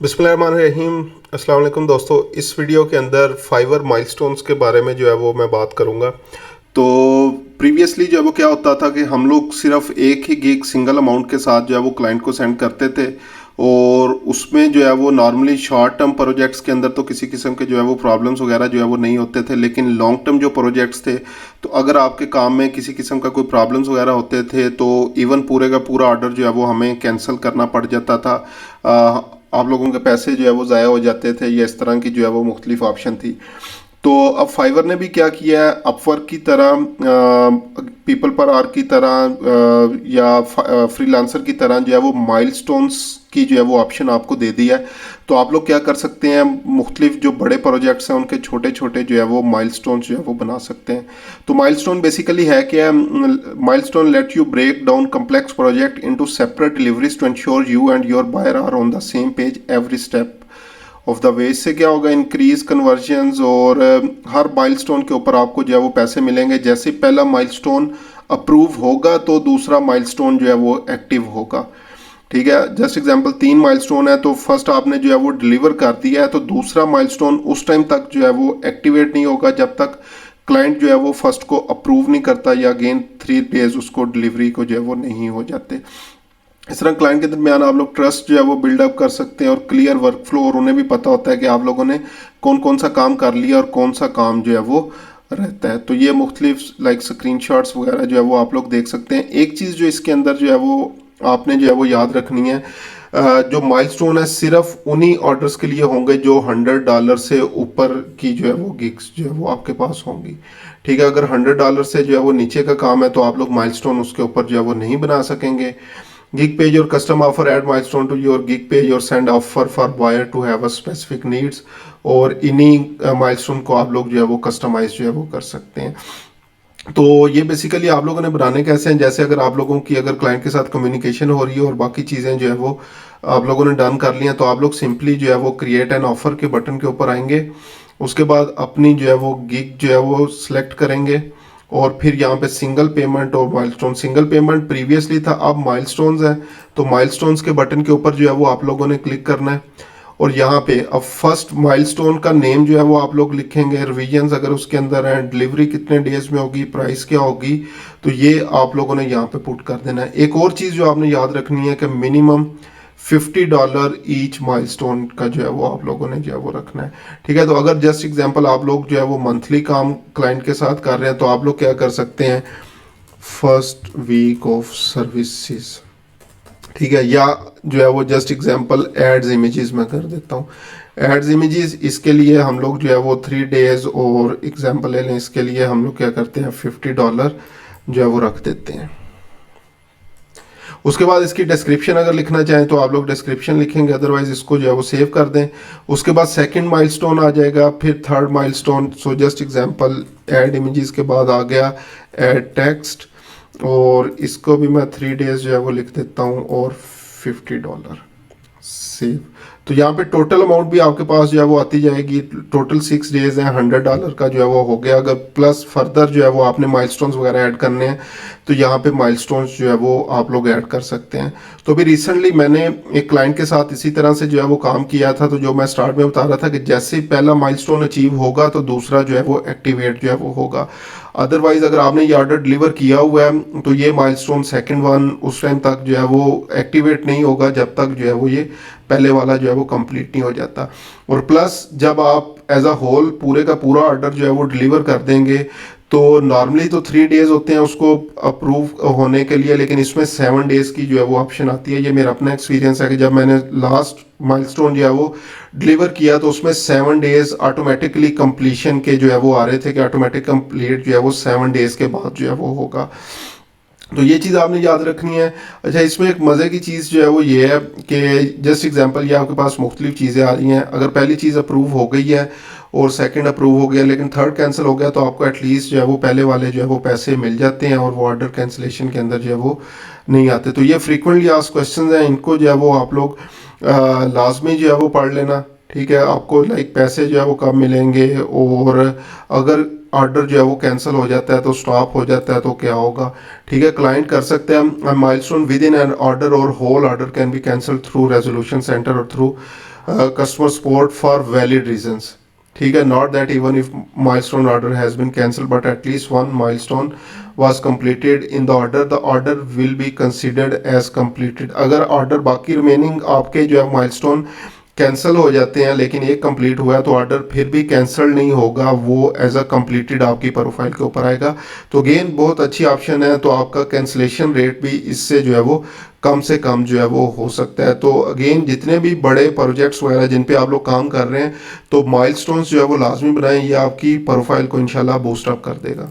बिस्मिल्लाहिर्रहमानिर्रहीम। अस्सलाम वालेकुम दोस्तों, इस वीडियो के अंदर फाइवर माइलस्टोन्स के बारे में जो है वो मैं बात करूंगा। तो प्रीवियसली जो है वो क्या होता था कि हम लोग सिर्फ एक ही गिग सिंगल अमाउंट के साथ जो है वो क्लाइंट को सेंड करते थे, और उसमें जो है वो नॉर्मली शॉर्ट टर्म प्रोजेक्ट्स के अंदर तो किसी किस्म के जो है वो प्रॉब्लम्स वगैरह जो है वो नहीं होते थे। लेकिन लॉन्ग टर्म जो प्रोजेक्ट्स थे, तो अगर आपके काम में किसी किस्म का कोई प्रॉब्लम्स वगैरह होते थे तो इवन पूरे का पूरा ऑर्डर जो है वो हमें कैंसिल करना पड़ जाता था। आप लोगों के पैसे जो है वो ज़ाया हो जाते थे, या इस तरह की जो है वो मुख्तलिफ ऑप्शन थी। तो अब फाइवर ने भी क्या किया है, अपवर्क की तरह, पीपल पर आर की तरह, या फ्रीलांसर की तरह जो है वो माइलस्टोन्स की जो है वो ऑप्शन आपको दे दिया है। तो आप लोग क्या कर सकते हैं, मुख्तलिफ जो बड़े प्रोजेक्ट्स हैं उनके छोटे छोटे जो है वो माइलस्टोन्स जो है वो बना सकते हैं। तो माइलस्टोन बेसिकली है क्या, milestone let you break down complex project into separate deliveries to ensure you and your buyer are on the same page every step of the way. इससे क्या होगा, इंक्रीज कन्वर्जन्स, और हर माइलस्टोन के ऊपर आपको जो है वो पैसे मिलेंगे। जैसे पहला माइलस्टोन अप्रूव होगा तो दूसरा माइलस्टोन जो है वो एक्टिव होगा। ठीक है, जस्ट एग्जांपल 3 माइलस्टोन है, तो फर्स्ट आपने जो है वो डिलीवर कर दिया है, तो दूसरा माइलस्टोन उस टाइम तक जो है वो एक्टिवेट नहीं होगा जब तक क्लाइंट जो है वो फर्स्ट को अप्रूव नहीं करता, या अगेन 3 डेज उसको डिलीवरी को जो है वो नहीं हो जाते। इस तरह क्लाइंट के दरमियान आप लोग ट्रस्ट जो है वो बिल्डअप कर सकते हैं, और क्लियर वर्क फ्लो, और उन्हें भी पता होता है कि आप लोगों ने कौन कौन सा काम कर लिया और कौन सा काम जो है वो रहता है। तो ये मुख्तलिफ लाइक स्क्रीनशॉट्स वगैरह जो है वो आप लोग देख सकते हैं। एक चीज़ जो इसके अंदर जो है वो आपने जो है वो याद रखनी है, जो माइलस्टोन है सिर्फ उन्हीं ऑर्डर्स के लिए होंगे जो $100 से ऊपर की जो है वो गिग्स जो है वो आपके पास होंगी। ठीक है, अगर $100 से जो है वो नीचे का काम है तो आप लोग माइलस्टोन उसके ऊपर जो है वो नहीं बना सकेंगे। Gig page or custom offer, add milestone to your gig page or send offer for buyer to have a specific needs, और इन्हीं माइलस्टोन को आप लोग जो है वो कस्टमाइज जो है वो कर सकते हैं। तो ये बेसिकली आप लोगों ने बनाने कैसे हैं, जैसे अगर आप लोगों की अगर क्लाइंट के साथ कम्युनिकेशन हो रही है और बाकी चीज़ें जो है वो आप लोगों ने डन कर ली हैं, तो आप लोग सिंपली जो है वो क्रिएट एन ऑफर के बटन के ऊपर आएंगे। उसके बाद अपनी जो है वो गिग जो है वो सिलेक्ट करेंगे, और फिर यहाँ पे सिंगल पेमेंट और माइलस्टोन। सिंगल पेमेंट प्रीवियसली था, अब माइलस्टोन्स है, तो माइलस्टोन्स के बटन के ऊपर जो है वो आप लोगों ने क्लिक करना है। और यहाँ पे अब फर्स्ट माइलस्टोन का नेम जो है वो आप लोग लिखेंगे, रिवीजन्स अगर उसके अंदर है, डिलीवरी कितने डेज में होगी, प्राइस क्या होगी, तो ये आप लोगों ने यहाँ पे पुट कर देना है। एक और चीज़ जो आपने याद रखनी है कि मिनिमम $50 ईच माइलस्टोन का जो है वो आप लोगों ने जो है वो रखना है। ठीक है, तो अगर जस्ट एग्जांपल आप लोग जो है वो मंथली काम क्लाइंट के साथ कर रहे हैं, तो आप लोग क्या कर सकते हैं, फर्स्ट वीक ऑफ सर्विसेज। ठीक है, या जो है वो जस्ट एग्जांपल एड्स इमेजेस में कर देता हूँ। एड्स इमेजेस, इसके लिए हम लोग जो है वो 3 डेज, और एग्जांपल ले लें, इसके लिए हम लोग क्या करते हैं, $50 जो है वो रख देते हैं। उसके बाद इसकी डिस्क्रिप्शन अगर लिखना चाहें तो आप लोग डिस्क्रिप्शन लिखेंगे, अदरवाइज इसको जो है वो सेव कर दें। उसके बाद सेकंड माइलस्टोन आ जाएगा, फिर third milestone. So just example add images के बाद आ गया ऐड टेक्स्ट, और इसको भी मैं 3 डेज जो है वो लिख देता हूँ, और $50 सेव। तो यहाँ पे टोटल अमाउंट भी आपके पास जो है वो आती जाएगी। टोटल 6 डेज हैं, $100 का जो है वो हो गया। अगर प्लस फर्दर जो है वो आपने माइलस्टोन्स वगैरह ऐड करने हैं, तो यहाँ पे माइलस्टोन्स जो है वो आप लोग ऐड कर सकते हैं। तो अभी रिसेंटली मैंने एक क्लाइंट के साथ इसी तरह से जो है वो काम किया था। तो जो मैं स्टार्ट में बता रहा था कि जैसे पहला माइलस्टोन अचीव होगा तो दूसरा जो है वो एक्टिवेट जो है वो होगा। अदरवाइज अगर आपने ये ऑर्डर डिलीवर किया हुआ है तो ये माइलस्टोन सेकंड वन उस टाइम तक जो है वो एक्टिवेट नहीं होगा जब तक जो है वो ये पहले वाला जो है वो कंप्लीट नहीं हो जाता। और प्लस जब आप एज अ होल पूरे का पूरा ऑर्डर जो है वो डिलीवर कर देंगे, तो नॉर्मली तो 3 डेज होते हैं उसको अप्रूव होने के लिए, लेकिन इसमें 7 डेज की जो है वो ऑप्शन आती है। ये मेरा अपना एक्सपीरियंस है कि जब मैंने लास्ट माइलस्टोन जो है वो डिलीवर किया तो उसमें 7 डेज ऑटोमेटिकली कंप्लीशन के जो है वो आ रहे थे कि ऑटोमेटिक कंप्लीट जो है वो 7 डेज के बाद जो है वो होगा। तो ये चीज़ आपने याद रखनी है। अच्छा, इसमें एक मज़े की चीज़ जो है वो ये है कि जस्ट एग्जांपल ये आपके पास मुख्तलिफ चीज़ें आ रही हैं। अगर पहली चीज़ अप्रूव हो गई है और सेकंड अप्रूव हो गया लेकिन थर्ड कैंसिल हो गया, तो आपको एटलीस्ट जो है वो पहले वाले जो है वो पैसे मिल जाते हैं, और वो ऑर्डर कैंसिलेशन के अंदर जो है वो नहीं आते। तो ये फ्रीक्वेंटली आस्क्ड क्वेश्चन हैं, इनको जो है वो आप लोग लाजमी जो है वो पढ़ लेना। ठीक है, आपको लाइक पैसे जो है वो कब मिलेंगे, और अगर ऑर्डर जो है वो कैंसिल हो जाता है तो स्टॉप हो जाता है तो क्या होगा। ठीक है, क्लाइंट कर सकते हैं milestone within an order और whole order can be cancel through resolution centre और through customer support for valid reasons. ठीक है, not that even if milestone order has been cancel but at least one milestone was completed in the order will be considered as completed। अगर order बाकी remaining आपके जो है milestone cancel हो जाते हैं लेकिन एक कंप्लीट हुआ है तो ऑर्डर फिर भी कैंसिल नहीं होगा, वो एज अ कंप्लीटेड आपकी प्रोफाइल के ऊपर आएगा। तो अगेन बहुत अच्छी ऑप्शन है, तो आपका कैंसिलेशन रेट भी इससे जो है वो कम से कम जो है वो हो सकता है। तो अगेन जितने भी बड़े प्रोजेक्ट्स वगैरह जिन पे आप लोग काम कर रहे हैं तो माइलस्टोन्स जो है वो लाजमी बनाएं, ये आपकी प्रोफाइल को इंशाल्लाह बूस्ट अप कर देगा।